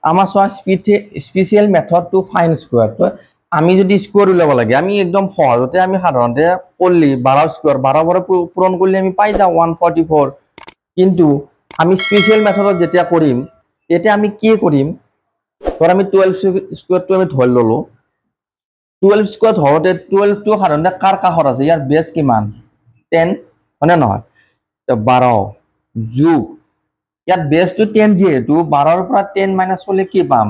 আমাৰ চোৱা special method to find square. তো আমি যদি স্কোয়াৰ উলিয়াব লাগে আমি একদম সহজতে আমি সাধাৰণতে কৰলি 12 স্কোয়াৰ 12 বৰে পূৰণ কৰলে আমি পাই যাও 144। কিন্তু আমি স্পেচিয়েল মেথডত যেতিয়া কৰিম তেতিয়া আমি কি কৰিম, ধৰ আমি 12 স্কোয়াৰটো আমি ধৰি ললো। 12 স্কোয়াৰ ধৰোতে 12 টো সাধাৰণতে কাৰ কাষত আছে, ইয়াৰ বেস কিমান 10 হয়নে নহয়। তো 12 যোগ ইয়াত বেসটো 10 যেহেতু 12 ৰ পৰা 10 মাইনাস কৰলে কি পাম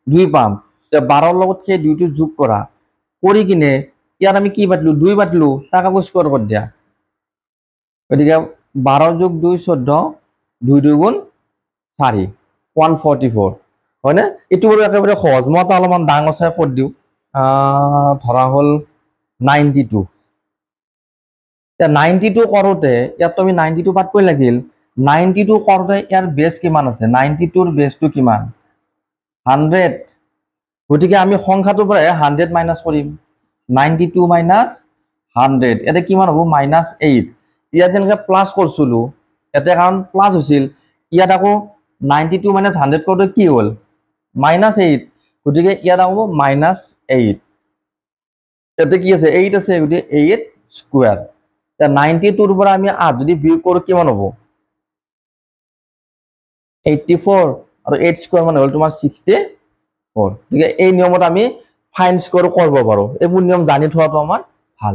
2 পাম। তো 12 ৰ লগত সেই 2 টো যোগ কৰা কৰি কিনে ইয়াত আমি কি পাতলো 2 পাতলো, তাক আকৌ স্কোয়াৰ কৰি দিয়া। গতিকে 12 যোগ 2 14, 2 2 গুণ 4 144 হয়নে। এইটো বাৰু একেবাৰে সহজ, মই এটা অলপমান ডাঙৰ চাই কৰি দিওঁ। ধৰা হল 92। 92 কৰোতে ইয়াত আমি 92 পাতকৈ লাগিল। 92 কৰোতে ইয়াৰ বেস কিমান আছে, 92 ৰ বেসটো কিমান 100। গতিকে আমি সংখ্যাটোৰ পৰা 100 মাইনাস কৰিম। 92 মাইনাস 100 এটা কিমান হ'ব -8। ইয়াত যেনেকৈ প্লাস কৰিছিলো ইয়াতে কাৰণ প্লাস হৈছিল, ইয়াত আকৌ 92 মাইনাস 100 কৰোতে কি হ'ল -8। গতিকে ইয়াত হ'ব -8। ইয়াতে কি আছে 8 আছে, গতিকে 8 স্কোয়ার। 92 ৰ পৰা আমি 8 যদি বিয়োগ কৰো কিমান হ'ব 84 আৰু 8 স্কোয়াৰ মানে হ'ল তোমাৰ 64। গতিকে এই নিয়মত আমি ফাইন স্কোয়াৰ কৰিব পাৰো। এইবোৰ নিয়ম জানি থোৱাটো আমাৰ ভাল।